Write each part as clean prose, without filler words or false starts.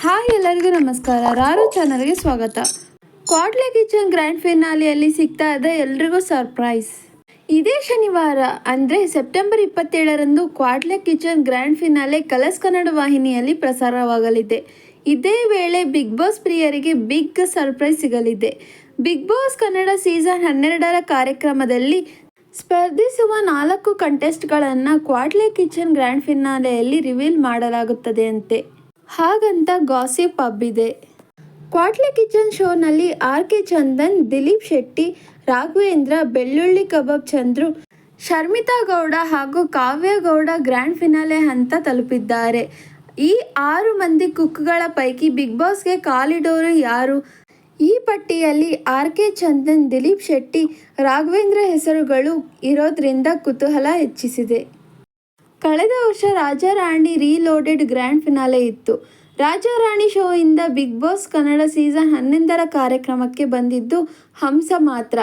Hi ಎಲ್ಲರಿಗೂ ನಮಸ್ಕಾರ. ರಾರು ಚಾನಲ್ಗೆ ಸ್ವಾಗತ. ಕ್ವಾಡ್ಲೆ ಕಿಚನ್ ಗ್ರ್ಯಾಂಡ್ ಫಿನಾಲಿಯಲ್ಲಿ ಸಿಗ್ತಾ ಇದೆ ಎಲ್ರಿಗೂ ಸರ್ಪ್ರೈಸ್. ಇದೇ ಶನಿವಾರ ಅಂದರೆ ಸೆಪ್ಟೆಂಬರ್ 27ರಂದು Kwatle kitchen grand finale Colors Kannada ವಾಹಿನಿಯಲ್ಲಿ ಪ್ರಸಾರವಾಗಲಿದೆ. ಇದೇ ವೇಳೆ ಬಿಗ್ ಬಾಸ್ ಪ್ರಿಯರಿಗೆ ಬಿಗ್ ಸರ್ಪ್ರೈಸ್ ಸಿಗಲಿದೆ. ಬಿಗ್ ಬಾಸ್ ಕನ್ನಡ ಸೀಸನ್ 12ರ ಕಾರ್ಯಕ್ರಮದಲ್ಲಿ ಸ್ಪರ್ಧಿಸುವ 4 ಕಂಟೆಸ್ಟ್ಗಳನ್ನು ಕ್ವಾಡ್ಲೆ ಕಿಚನ್ ಗ್ರ್ಯಾಂಡ್ ಫಿನಾಲೆಯಲ್ಲಿ ರಿವೀಲ್ ಮಾಡಲಾಗುತ್ತದೆ ಅಂತೆ. ಹಾಗಂತ ಗಾಸಿಪ್ ಹಬ್ಬಿದೆ. ಕ್ವಾಡ್ಲೆ ಕಿಚನ್ ಶೋನಲ್ಲಿ ಆರ್.ಕೆ. ಚಂದನ್, ದಿಲೀಪ್ ಶೆಟ್ಟಿ, ರಾಘವೇಂದ್ರ, ಬೆಳ್ಳುಳ್ಳಿ ಕಬಾಬ್ ಚಂದ್ರು, ಶರ್ಮಿತಾ ಗೌಡ ಹಾಗೂ ಕಾವ್ಯ ಗೌಡ ಗ್ರ್ಯಾಂಡ್ ಫಿನಾಲೆ ಹಂತ ತಲುಪಿದ್ದಾರೆ. ಈ 6 ಮಂದಿ ಕುಕ್ಗಳ ಪೈಕಿ ಬಿಗ್ ಬಾಸ್ಗೆ ಕಾಲಿಡೋರು ಯಾರು? ಈ ಪಟ್ಟಿಯಲ್ಲಿ ಆರ್.ಕೆ. ಚಂದನ್, ದಿಲೀಪ್ ಶೆಟ್ಟಿ, ರಾಘವೇಂದ್ರ ಹೆಸರುಗಳು ಇರೋದ್ರಿಂದ ಕುತೂಹಲ ಹೆಚ್ಚಿಸಿದೆ. ಕಳೆದ ವರ್ಷ ರಾಜಾರಾಣಿ ರೀಲೋಡೆಡ್ ಗ್ರ್ಯಾಂಡ್ ಫಿನಾಲೆ ಇತ್ತು. Rajarani ಶೋಯಿಂದ big Boss Kannada season 11ರ ಕಾರ್ಯಕ್ರಮಕ್ಕೆ ಬಂದಿದ್ದು ಹಂಸ ಮಾತ್ರ.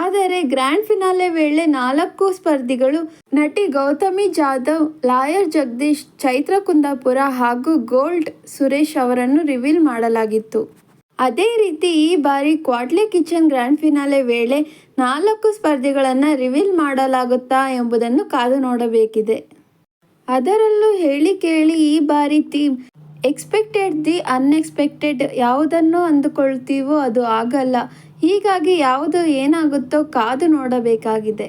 ಆದರೆ ಗ್ರ್ಯಾಂಡ್ ಫಿನಾಲೆ ವೇಳೆ 4 ಸ್ಪರ್ಧಿಗಳು ನಟಿ ಗೌತಮಿ ಜಾಧವ್, ಲಾಯರ್ ಜಗದೀಶ್, ಚೈತ್ರ ಕುಂದಾಪುರ ಹಾಗೂ ಗೋಲ್ಡ್ ಸುರೇಶ್ ಅವರನ್ನು ರಿವೀಲ್ ಮಾಡಲಾಗಿತ್ತು. ಅದೇ ರೀತಿ ಈ ಬಾರಿ ಕ್ವಾಡ್ಲೆ ಕಿಚನ್ ಗ್ರ್ಯಾಂಡ್ ಫಿನಾಲೆ ವೇಳೆ 4 ಸ್ಪರ್ಧಿಗಳನ್ನು ರಿವೀಲ್ ಮಾಡಲಾಗುತ್ತಾ ಎಂಬುದನ್ನು ಕಾದು ನೋಡಬೇಕಿದೆ. ಅದರಲ್ಲೂ ಹೇಳಿ ಕೇಳಿ ಈ ಬಾರಿ ಥೀಮ್ ಎಕ್ಸ್ಪೆಕ್ಟೆಡ್ ದಿ ಅನ್ಎಕ್ಸ್ಪೆಕ್ಟೆಡ್. ಯಾವುದನ್ನು ಅಂದುಕೊಳ್ತೀವೋ ಅದು ಆಗಲ್ಲ. ಹೀಗಾಗಿ ಯಾವುದು ಏನಾಗುತ್ತೋ ಕಾದು ನೋಡಬೇಕಾಗಿದೆ.